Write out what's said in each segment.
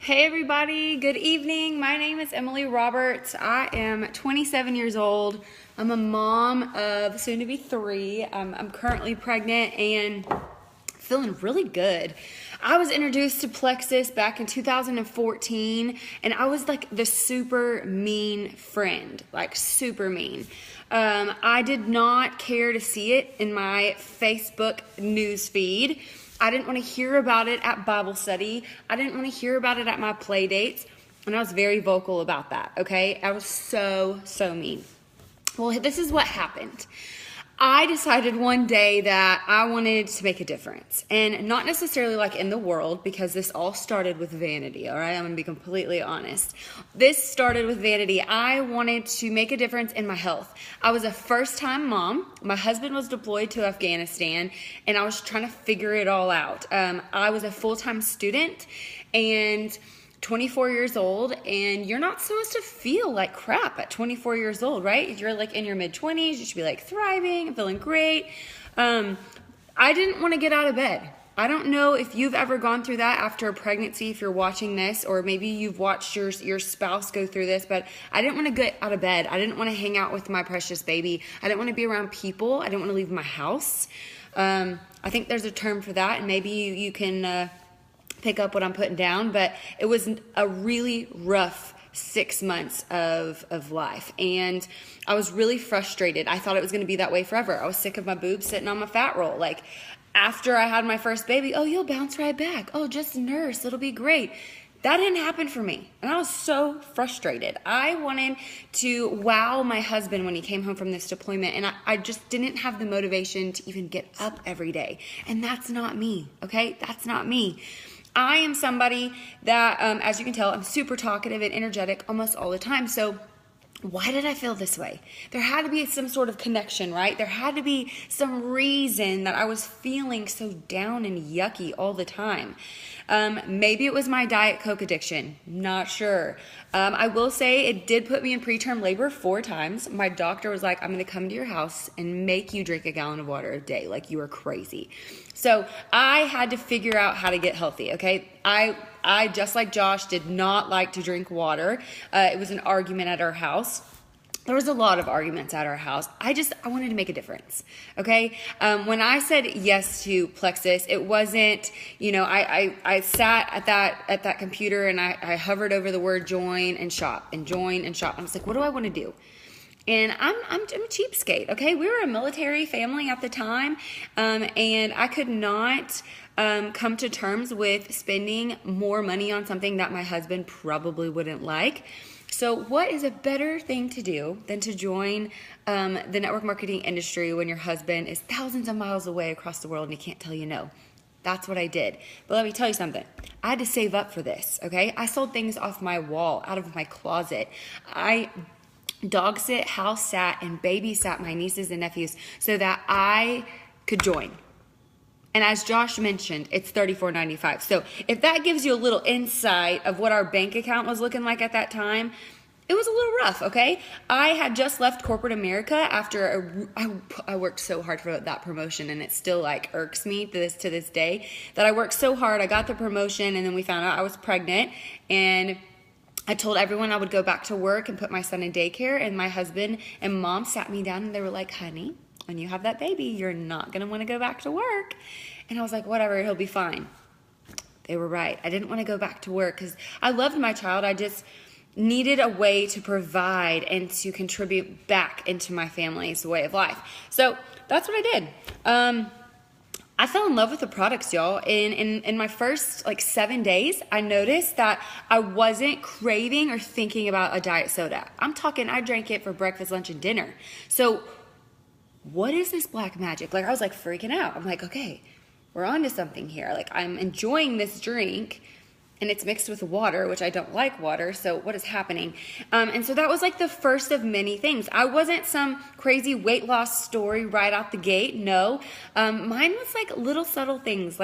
Hey everybody, good evening. My name is Emily Roberts. I am 27 years old. I'm a mom of soon to be 3. I'm currently pregnant and feeling really good. I was introduced to Plexus back in 2014 and I was like the super mean friend, like super mean. I did not care to see it in my Facebook news feed. I didn't want to hear about it at Bible study. I didn't want to hear about it at my play dates. And I was very vocal about that, okay? I was so mean. Well, this is what happened. I decided one day that I wanted to make a difference. And not necessarily like in the world, because this all started with vanity, all right? I'm going to be completely honest. This started with vanity. I wanted to make a difference in my health. I was a first-time mom. My husband was deployed to Afghanistan, and I was trying to figure it all out. I was a full-time student, and 24 years old, and you're not supposed to feel like crap at 24 years old, right? You're like in your mid-20s, you should be like thriving and feeling great. I didn't want to get out of bed. I don't know if you've ever gone through that after a pregnancy, if you're watching this, or maybe you've watched your spouse go through this, but I didn't want to get out of bed. I didn't want to hang out with my precious baby. I didn't want to be around people. I didn't want to leave my house. I think there's a term for that, and maybe you can pick up what I'm putting down, but it was a really rough 6 months of life, and I was really frustrated. I thought it was going to be that way forever. I was sick of my boobs sitting on my fat roll. Like, after I had my first baby, oh, you'll bounce right back. Oh, just nurse, it'll be great. That didn't happen for me, and I was so frustrated. I wanted to wow my husband when he came home from this deployment, and I just didn't have the motivation to even get up every day, and that's not me, okay? That's not me. I am somebody that, as you can tell, I'm super talkative and energetic almost all the time. So why did I feel this way? There had to be some sort of connection, right? There had to be some reason that I was feeling so down and yucky all the time. Maybe it was my Diet Coke addiction. Not sure. I will say it did put me in preterm labor 4 times. My doctor was like, I'm going to come to your house and make you drink a gallon of water a day. Like, you are crazy. So I had to figure out how to get healthy, okay? I just like Josh, did not like to drink water. It was an argument at our house. There was a lot of arguments at our house. I wanted to make a difference, okay? When I said yes to Plexus, it wasn't, I sat at that computer and I hovered over the word join and shop and join and shop. I was like, what do I want to do? And I'm a cheapskate, okay? We were a military family at the time, and I could not come to terms with spending more money on something that my husband probably wouldn't like. So what is a better thing to do than to join the network marketing industry when your husband is thousands of miles away across the world and he can't tell you no? That's what I did. But let me tell you something. I had to save up for this, okay? I sold things off my wall, out of my closet. I dog sit, house sat, and babysat my nieces and nephews so that I could join. And as Josh mentioned, it's $34.95. So if that gives you a little insight of what our bank account was looking like at that time, it was a little rough, okay? I had just left corporate America after I worked so hard for that promotion, and it still like irks me to this day that I worked so hard. I got the promotion, and then we found out I was pregnant, and I told everyone I would go back to work and put my son in daycare, and my husband and mom sat me down and they were like, honey, when you have that baby, you're not going to want to go back to work. And I was like, whatever, he'll be fine. They were right. I didn't want to go back to work because I loved my child. I just needed a way to provide and to contribute back into my family's way of life. So that's what I did. I fell in love with the products, y'all. In my first 7 days, I noticed that I wasn't craving or thinking about a diet soda. I'm talking, I drank it for breakfast, lunch, and dinner. So what is this black magic? I was freaking out. I'm like, okay, we're on to something here. I'm enjoying this drink, and it's mixed with water, which I don't like water, so what is happening? And so that was the first of many things. I wasn't some crazy weight loss story right out the gate, no. Mine was little subtle things.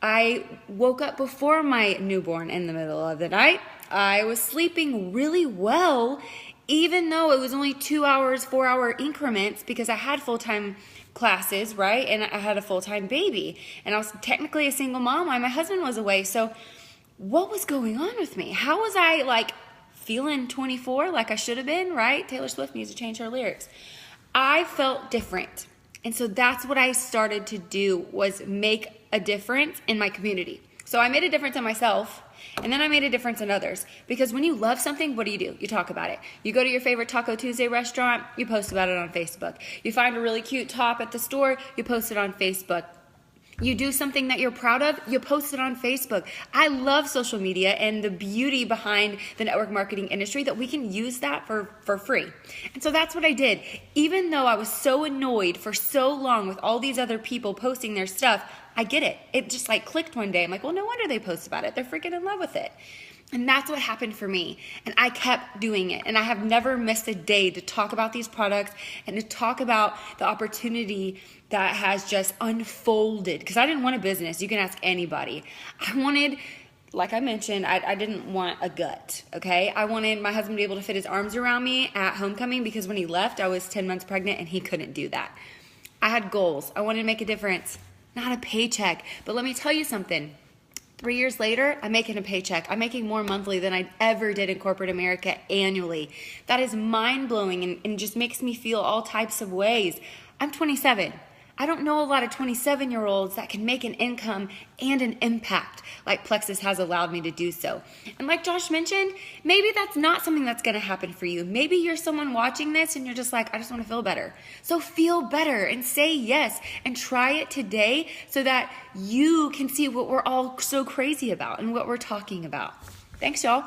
I woke up before my newborn in the middle of the night. I was sleeping really well, even though it was only 2 hours, 4-hour increments, because I had full-time classes, right? And I had a full-time baby. And I was technically a single mom while my husband was away. So what was going on with me? How was I like feeling 24 like I should have been, right? Taylor Swift needs to change her lyrics. I felt different. And so that's what I started to do, was make a difference in my community. So I made a difference in myself, and then I made a difference in others. Because when you love something, what do? You talk about it. You go to your favorite Taco Tuesday restaurant, you post about it on Facebook. You find a really cute top at the store, you post it on Facebook. You do something that you're proud of, you post it on Facebook. I love social media and the beauty behind the network marketing industry, that we can use that for free. And so that's what I did. Even though I was so annoyed for so long with all these other people posting their stuff, I get it. It just like clicked one day. I'm like, well, no wonder they post about it. They're freaking in love with it. And that's what happened for me. And I kept doing it. And I have never missed a day to talk about these products and to talk about the opportunity that has just unfolded. Because I didn't want a business. You can ask anybody. I wanted, like I mentioned, I didn't want a gut, okay? I wanted my husband to be able to fit his arms around me at homecoming, because when he left, I was 10 months pregnant and he couldn't do that. I had goals. I wanted to make a difference. Not a paycheck. But let me tell you something. 3 years later, I'm making a paycheck. I'm making more monthly than I ever did in corporate America annually. That is mind-blowing and just makes me feel all types of ways. I'm 27. I don't know a lot of 27-year-olds that can make an income and an impact like Plexus has allowed me to do so. And like Josh mentioned, maybe that's not something that's going to happen for you. Maybe you're someone watching this and you're just like, I just want to feel better. So feel better and say yes and try it today, so that you can see what we're all so crazy about and what we're talking about. Thanks, y'all.